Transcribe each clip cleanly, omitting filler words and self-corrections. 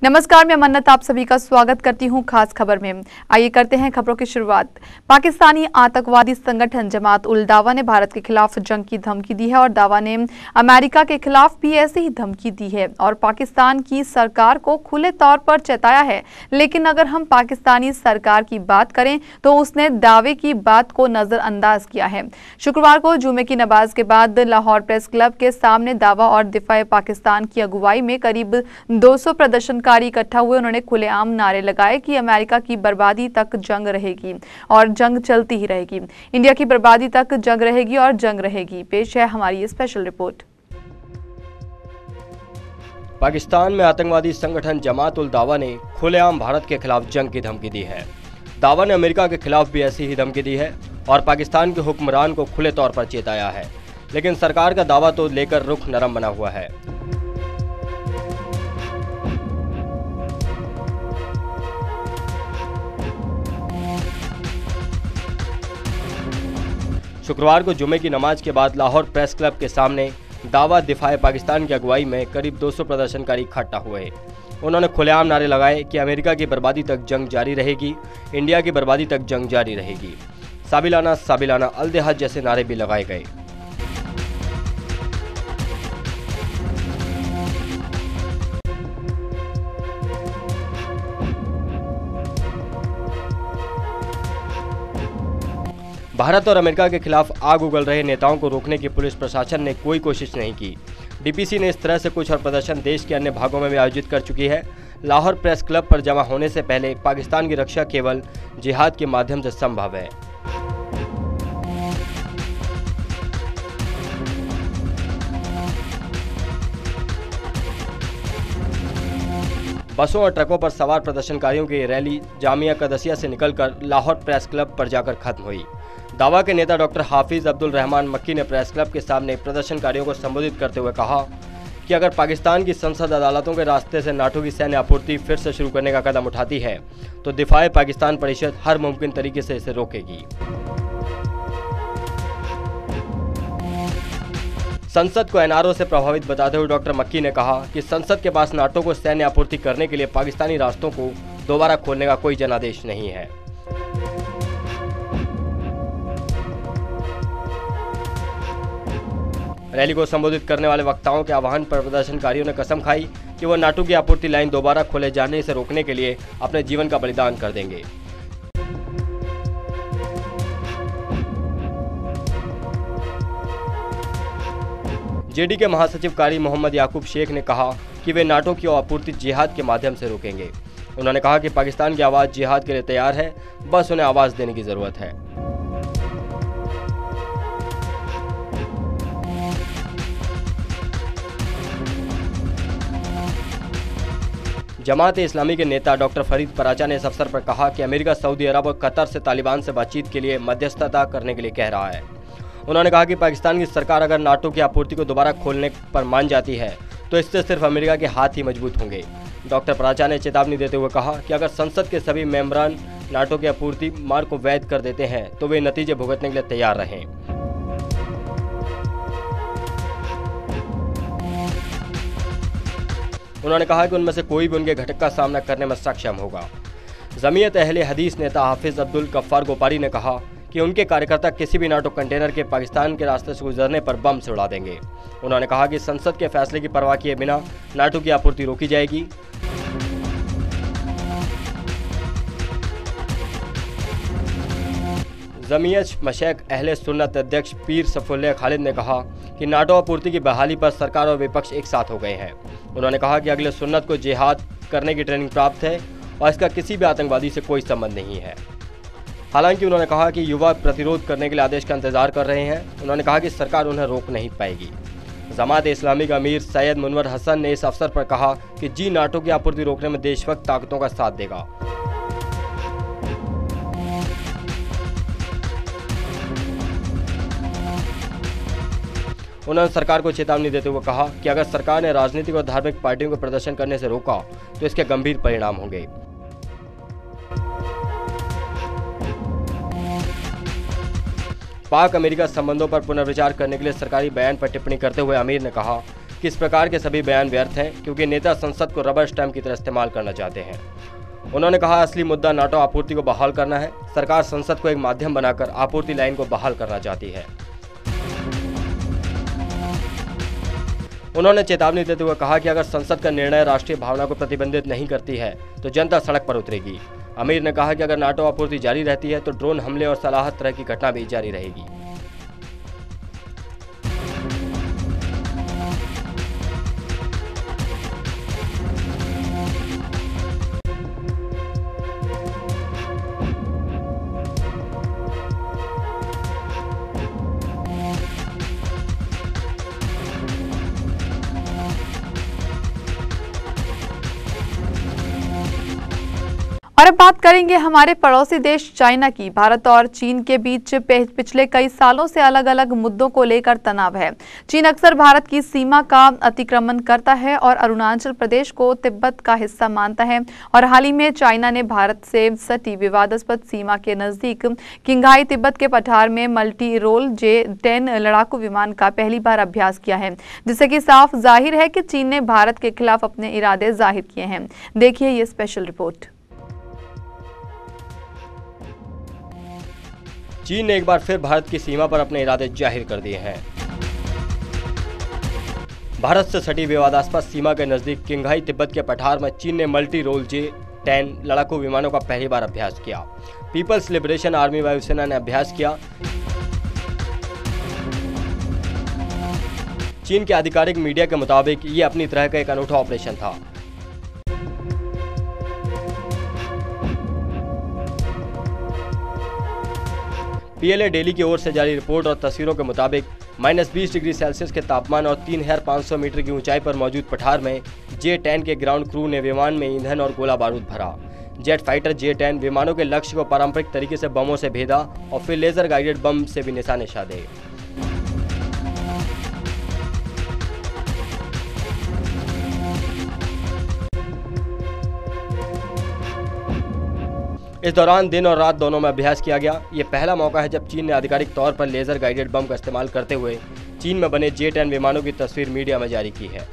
नमस्कार, मैं मन्नत आप सभी का स्वागत करती हूं खास खबर में। आइए करते हैं खबरों की शुरुआत। पाकिस्तानी आतंकवादी संगठन जमात उल दावा ने भारत के खिलाफ जंग की धमकी दी है और दावा ने अमेरिका के खिलाफ भी ऐसी ही धमकी दी है और पाकिस्तान की सरकार को खुले तौर पर चेताया है। लेकिन अगर हम पाकिस्तानी सरकार की बात करें तो उसने दावे की बात को नजरअंदाज किया है। शुक्रवार को जुमे की नमाज के बाद लाहौर प्रेस क्लब के सामने दावा और दिफाए पाकिस्तान की अगुवाई में करीब 200 प्रदर्शनकारी इकट्ठा हुए। उन्होंने खुलेआम नारे लगाए कि अमेरिका की बर्बादी तक जंग रहेगी और जंग चलती ही रहेगी। इंडिया की बर्बादी तक जंग रहेगी और जंग रहेगी। पेश है हमारी ये स्पेशल रिपोर्ट। पाकिस्तान में आतंकवादी संगठन जमात उल दावा ने खुलेआम भारत के खिलाफ जंग की धमकी दी है। दावा ने अमेरिका के खिलाफ भी ऐसी ही धमकी दी है और पाकिस्तान के हुक्मरान को खुले तौर पर चेताया है। लेकिन सरकार का दावा तो लेकर रुख नरम बना हुआ है। शुक्रवार को जुमे की नमाज के बाद लाहौर प्रेस क्लब के सामने दावा दिफाए पाकिस्तान की अगुवाई में करीब 200 प्रदर्शनकारी इकट्ठा हुए। उन्होंने खुलेआम नारे लगाए कि अमेरिका की बर्बादी तक जंग जारी रहेगी, इंडिया की बर्बादी तक जंग जारी रहेगी। साबिलाना साबिलाना अल-देहाद जैसे नारे भी लगाए गए। भारत और अमेरिका के खिलाफ आग उगल रहे नेताओं को रोकने की पुलिस प्रशासन ने कोई कोशिश नहीं की। डीपीसी ने इस तरह से कुछ और प्रदर्शन देश के अन्य भागों में भी आयोजित कर चुकी है। लाहौर प्रेस क्लब पर जमा होने से पहले पाकिस्तान की रक्षा केवल जिहाद के माध्यम से संभव है। बसों और ट्रकों पर सवार प्रदर्शनकारियों की रैली जामिया कदसिया से निकलकर लाहौर प्रेस क्लब पर जाकर खत्म हुई। दावा के नेता डॉक्टर हाफिज अब्दुल रहमान मक्की ने प्रेस क्लब के सामने प्रदर्शनकारियों को संबोधित करते हुए कहा कि अगर पाकिस्तान की संसद अदालतों के रास्ते से नाटो की सैन्य आपूर्ति फिर से शुरू करने का कदम उठाती है तो दिफाए पाकिस्तान परिषद हर मुमकिन तरीके से इसे रोकेगी। संसद को एनआरओ से प्रभावित बताते हुए डॉक्टर मक्की ने कहा कि संसद के पास नाटो को सैन्य आपूर्ति करने के लिए पाकिस्तानी रास्तों को दोबारा खोलने का कोई जनादेश नहीं है। रैली को संबोधित करने वाले वक्ताओं के आह्वान पर प्रदर्शनकारियों ने कसम खाई कि वो नाटो की आपूर्ति लाइन दोबारा खोले जाने से रोकने के लिए अपने जीवन का बलिदान कर देंगे। जेडी के महासचिव कारी मोहम्मद याकूब शेख ने कहा कि वे नाटो की आपूर्ति जिहाद के माध्यम से रोकेंगे। उन्होंने कहा कि पाकिस्तान की आवाज़ जिहाद के लिए तैयार है, बस उन्हें आवाज़ देने की ज़रूरत है। जमात-ए इस्लामी के नेता डॉक्टर फरीद पराचा ने इस अवसर पर कहा कि अमेरिका, सऊदी अरब और कतर से तालिबान से बातचीत के लिए मध्यस्थता करने के लिए कह रहा है। उन्होंने कहा कि पाकिस्तान की सरकार अगर नाटो की आपूर्ति को दोबारा खोलने पर मान जाती है तो इससे सिर्फ अमेरिका के हाथ ही मजबूत होंगे। डॉक्टर पराचा ने चेतावनी देते हुए कहा कि अगर संसद के सभी मेंबरान नाटो की आपूर्ति मार्ग को वैध कर देते हैं तो वे नतीजे भुगतने के लिए तैयार रहें। उन्होंने कहा कि उनमें से कोई भी उनके घटक का सामना करने में सक्षम होगा। जमीयत अहले हदीस नेता हाफिज अब्दुल गफ्फार गोपारी ने कहा कि उनके कार्यकर्ता किसी भी नाटो कंटेनर के पाकिस्तान के रास्ते से गुजरने पर बम से उड़ा देंगे। उन्होंने कहा कि संसद के फैसले की परवाह किए बिना नाटो की आपूर्ति रोकी जाएगी। जमीयत मशैख अहले सुन्नत अध्यक्ष पीर सफुल्लाह खालिद ने कहा कि नाटो आपूर्ति की बहाली पर सरकार और विपक्ष एक साथ हो गए हैं। उन्होंने कहा कि अगले सुन्नत को जिहाद करने की ट्रेनिंग प्राप्त है और इसका किसी भी आतंकवादी से कोई संबंध नहीं है। हालांकि उन्होंने कहा कि युवा प्रतिरोध करने के लिए आदेश का इंतजार कर रहे हैं। उन्होंने कहा कि सरकार उन्हें रोक नहीं पाएगी। जमात इस्लामी का अमीर सैयद मुनवर हसन ने इस अवसर पर कहा कि जी नाटो की आपूर्ति रोकने में देशभक्त ताकतों का साथ देगा। उन्होंने सरकार को चेतावनी देते हुए कहा कि अगर सरकार ने राजनीतिक और धार्मिक पार्टियों को प्रदर्शन करने से रोका तो इसके गंभीर परिणाम होंगे। पाक अमेरिका संबंधों पर पुनर्विचार करने के लिए सरकारी बयान पर टिप्पणी करते हुए अमीर ने कहा कि इस प्रकार के सभी बयान व्यर्थ हैं क्योंकि नेता संसद को रबर स्टैंप की तरह इस्तेमाल करना चाहते हैं। उन्होंने कहा, असली मुद्दा नाटो आपूर्ति को बहाल करना है। सरकार संसद को एक माध्यम बनाकर आपूर्ति लाइन को बहाल करना चाहती है। उन्होंने चेतावनी देते हुए कहा कि अगर संसद का निर्णय राष्ट्रीय भावना को प्रतिबंधित नहीं करती है तो जनता सड़क पर उतरेगी। अमीर ने कहा कि अगर नाटो आपूर्ति जारी रहती है तो ड्रोन हमले और सलाह तरह की घटना भी जारी रहेगी। और अब बात करेंगे हमारे पड़ोसी देश चाइना की। भारत और चीन के बीच पिछले कई सालों से अलग अलग मुद्दों को लेकर तनाव है। चीन अक्सर भारत की सीमा का अतिक्रमण करता है और अरुणाचल प्रदेश को तिब्बत का हिस्सा मानता है। और हाल ही में चाइना ने भारत से सटी विवादास्पद सीमा के नजदीक किंघाई तिब्बत के पठार में मल्टी रोल J-10 लड़ाकू विमान का पहली बार अभ्यास किया है, जिससे कि साफ जाहिर है कि चीन ने भारत के खिलाफ अपने इरादे जाहिर किए हैं। देखिए ये स्पेशल रिपोर्ट। चीन ने एक बार फिर भारत की सीमा पर अपने इरादे जाहिर कर दिए हैं। भारत से सटी विवादास्पद सीमा के नजदीक किंघाई तिब्बत के पठार में चीन ने मल्टी रोल J-10 लड़ाकू विमानों का पहली बार अभ्यास किया। पीपल्स लिबरेशन आर्मी वायुसेना ने अभ्यास किया। चीन के आधिकारिक मीडिया के मुताबिक ये अपनी तरह का एक अनूठा ऑपरेशन था। PLA डेली की ओर से जारी रिपोर्ट और तस्वीरों के मुताबिक -20 डिग्री सेल्सियस के तापमान और 3500 मीटर की ऊंचाई पर मौजूद पठार में J-10 के ग्राउंड क्रू ने विमान में ईंधन और गोला बारूद भरा। जेट फाइटर J-10 विमानों के लक्ष्य को पारंपरिक तरीके से बमों से भेदा और फिर लेजर गाइडेड बम से भी निशाने साधे। इस दौरान दिन और रात दोनों में अभ्यास किया गया। ये पहला मौका है जब चीन ने आधिकारिक तौर पर लेजर गाइडेड बम का इस्तेमाल करते हुए चीन में बने J-10 विमानों की तस्वीर मीडिया में जारी की है।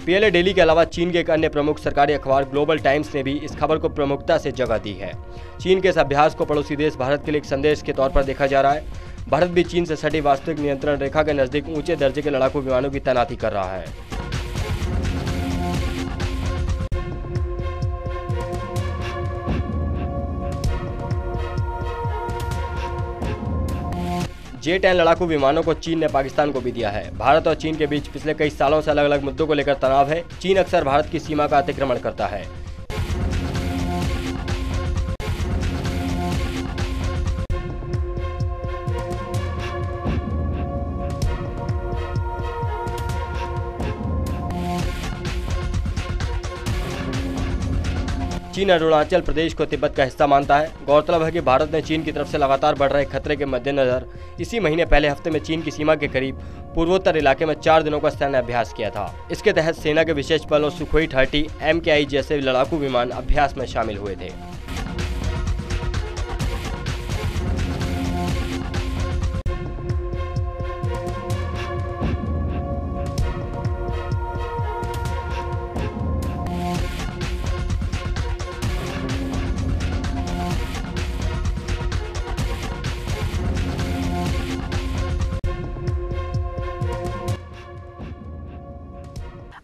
PLA डेली के अलावा चीन के एक अन्य प्रमुख सरकारी अखबार ग्लोबल टाइम्स ने भी इस खबर को प्रमुखता से जगह दी है। चीन के इस अभ्यास को पड़ोसी देश भारत के लिए एक संदेश के तौर पर देखा जा रहा है। भारत भी चीन से सटी वास्तविक नियंत्रण रेखा के नजदीक ऊंचे दर्जे के लड़ाकू विमानों की तैनाती कर रहा है। J-10 लड़ाकू विमानों को चीन ने पाकिस्तान को भी दिया है। भारत और चीन के बीच पिछले कई सालों से अलग अलग मुद्दों को लेकर तनाव है। चीन अक्सर भारत की सीमा का अतिक्रमण करता है। चीन अरुणाचल प्रदेश को तिब्बत का हिस्सा मानता है। गौरतलब है कि भारत ने चीन की तरफ से लगातार बढ़ रहे खतरे के मद्देनजर इसी महीने पहले हफ्ते में चीन की सीमा के करीब पूर्वोत्तर इलाके में 4 दिनों का सैन्य अभ्यास किया था। इसके तहत सेना के विशेष बल और सुखोई 30 MKI जैसे लड़ाकू विमान अभ्यास में शामिल हुए थे।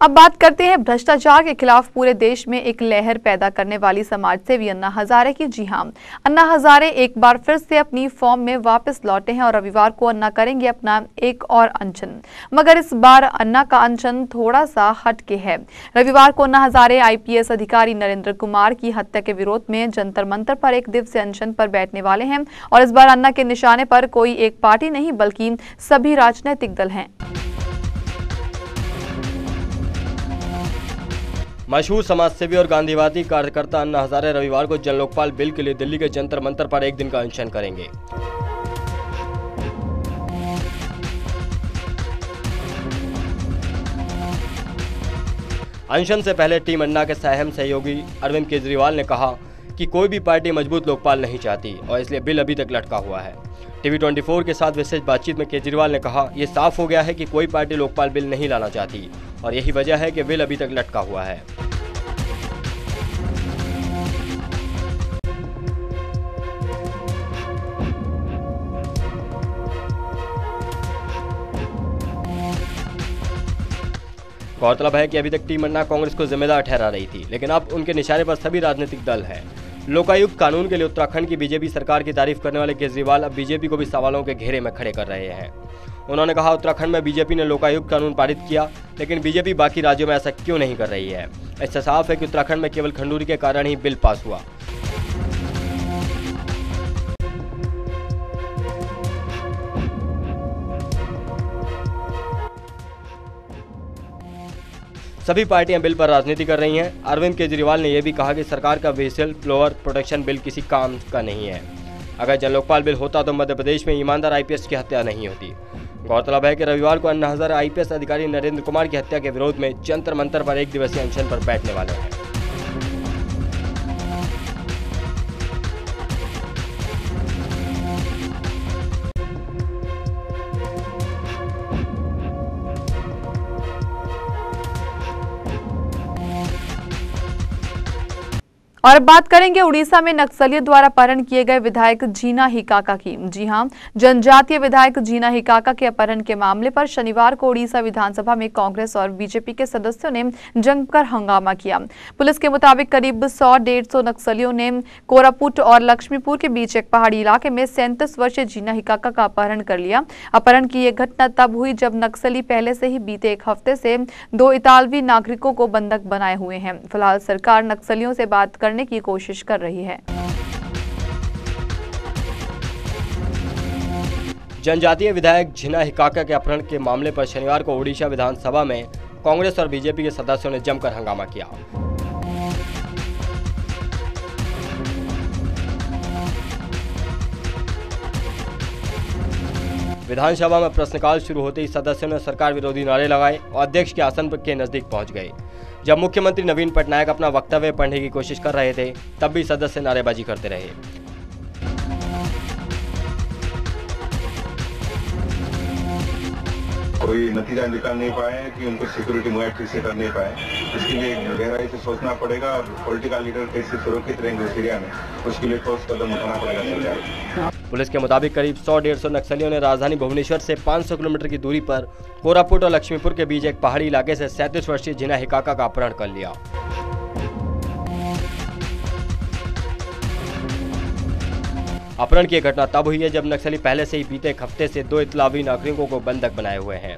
अब बात करते हैं भ्रष्टाचार के खिलाफ पूरे देश में एक लहर पैदा करने वाली समाजसेवी अन्ना हजारे की। जी हां, अन्ना हजारे एक बार फिर से अपनी फॉर्म में वापस लौटे हैं और रविवार को अन्ना करेंगे अपना एक और अनशन। मगर इस बार अन्ना का अनशन थोड़ा सा हटके है। रविवार को अन्ना हजारे IPS अधिकारी नरेंद्र कुमार की हत्या के विरोध में जंतर मंतर पर एक दिवसीय अनशन पर बैठने वाले हैं। और इस बार अन्ना के निशाने पर कोई एक पार्टी नहीं बल्कि सभी राजनीतिक दल हैं। मशहूर समाजसेवी और गांधीवादी कार्यकर्ता अन्ना हजारे रविवार को जन लोकपाल बिल के लिए दिल्ली के जंतर मंतर पर एक दिन का अनशन करेंगे। अनशन से पहले टीम अन्ना के अहम सहयोगी अरविंद केजरीवाल ने कहा कि कोई भी पार्टी मजबूत लोकपाल नहीं चाहती और इसलिए बिल अभी तक लटका हुआ है। टीवी 24 के साथ विशेष बातचीत में केजरीवाल ने कहा, ये साफ हो गया है कि कोई पार्टी लोकपाल बिल नहीं लाना चाहती और यही वजह है कि बिल अभी तक लटका हुआ है। गौरतलब है कि अभी तक टीम अन्ना कांग्रेस को जिम्मेदार ठहरा रही थी, लेकिन अब उनके निशाने पर सभी राजनीतिक दल हैं। लोकायुक्त कानून के लिए उत्तराखंड की बीजेपी सरकार की तारीफ करने वाले केजरीवाल अब बीजेपी को भी सवालों के घेरे में खड़े कर रहे हैं। उन्होंने कहा, उत्तराखंड में बीजेपी ने लोकायुक्त कानून पारित किया, लेकिन बीजेपी बाकी राज्यों में ऐसा क्यों नहीं कर रही है। इससे साफ है कि उत्तराखंड में केवल खंडूरी के कारण ही बिल पास हुआ। सभी पार्टियां बिल पर राजनीति कर रही हैं। अरविंद केजरीवाल ने यह भी कहा कि सरकार का व्हिसल ब्लोअर प्रोटेक्शन बिल किसी काम का नहीं है। अगर जन लोकपाल बिल होता तो मध्य प्रदेश में ईमानदार आईपीएस की हत्या नहीं होती। गौरतलब है कि रविवार को अन्ना हजारे आईपीएस अधिकारी नरेंद्र कुमार की हत्या के विरोध में जंतर मंतर पर 1 दिवसीय अनशन पर बैठने वाले हैं। और अब बात करेंगे उड़ीसा में नक्सलियों द्वारा अपहरण किए गए विधायक जीना हिकाका की। जी हां, जनजातीय विधायक जीना हिकाका के अपहरण के मामले पर शनिवार को उड़ीसा विधानसभा में कांग्रेस और बीजेपी के सदस्यों ने जमकर हंगामा किया। पुलिस के मुताबिक करीब 100-150 नक्सलियों ने कोरापुट और लक्ष्मीपुर के बीच एक पहाड़ी इलाके में 37 वर्षीय जीना हिकाका का अपहरण कर लिया। अपहरण की यह घटना तब हुई जब नक्सली पहले से ही बीते एक हफ्ते से 2 इतालवी नागरिकों को बंधक बनाए हुए हैं। फिलहाल सरकार नक्सलियों से बात करने की कोशिश कर रही है। जनजातीय विधायक जीना हिकाका के अपहरण के मामले पर शनिवार को ओडिशा विधानसभा में कांग्रेस और बीजेपी के सदस्यों ने जमकर हंगामा किया। विधानसभा में प्रश्नकाल शुरू होते ही सदस्यों ने सरकार विरोधी नारे लगाए और अध्यक्ष के आसन के नजदीक पहुंच गए। जब मुख्यमंत्री नवीन पटनायक अपना वक्तव्य पढ़ने की कोशिश कर रहे थे, तब भी सदस्य नारेबाजी करते रहे। कोई नतीजा निकाल नहीं पाए कि उनको सिक्योरिटी मुहैया ठीक से कर नहीं पाए। इसके लिए गहराई से सोचना पड़ेगा और पॉलिटिकल लीडर कैसे सुरक्षित रहेंगे उस एरिया में, उसके लिए ठोस कदम उठाना पड़ेगा सरकार। पुलिस के मुताबिक करीब 100-150 नक्सलियों ने राजधानी भुवनेश्वर से 500 किलोमीटर की दूरी पर कोरापुट और लक्ष्मीपुर के बीच एक पहाड़ी इलाके से 37 वर्षीय जीना हिकाका का अपहरण कर लिया। अपहरण की घटना तब हुई है जब नक्सली पहले से ही बीते एक हफ्ते से 2 इतालवी नागरिकों को बंधक बनाए हुए हैं।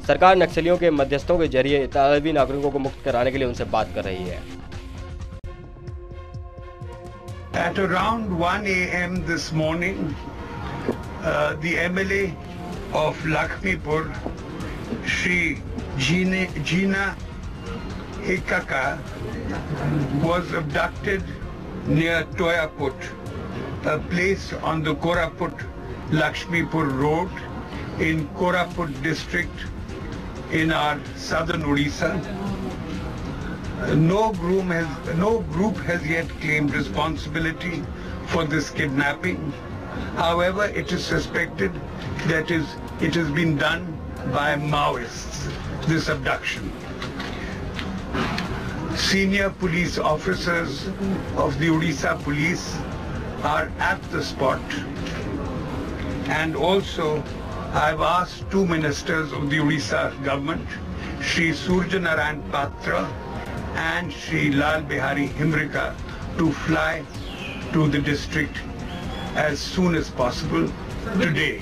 सरकार नक्सलियों के मध्यस्थों के जरिए इतालवी नागरिकों को मुक्त कराने के लिए उनसे बात कर रही है। At around 1 a.m. this morning, the MLA of Lakshmipur, Shri Jeena Hikaka, was abducted near Toyaput, a place on the Koraput-Lakshmipur road in Koraput district in our southern Odisha. No group has yet claimed responsibility for this kidnapping. However, it is suspected that it has been done by Maoists, this abduction. Senior police officers of the Odisha police are at the spot, and also I've asked 2 ministers of the Odisha government, Shri Surya Narayan Patra and Shri Lal Bihari Himrika, to fly to the district as soon as possible today.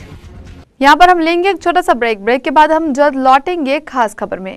यहाँ पर हम लेंगे एक छोटा सा break के बाद हम जल्द लौटेंगे खास खबर में।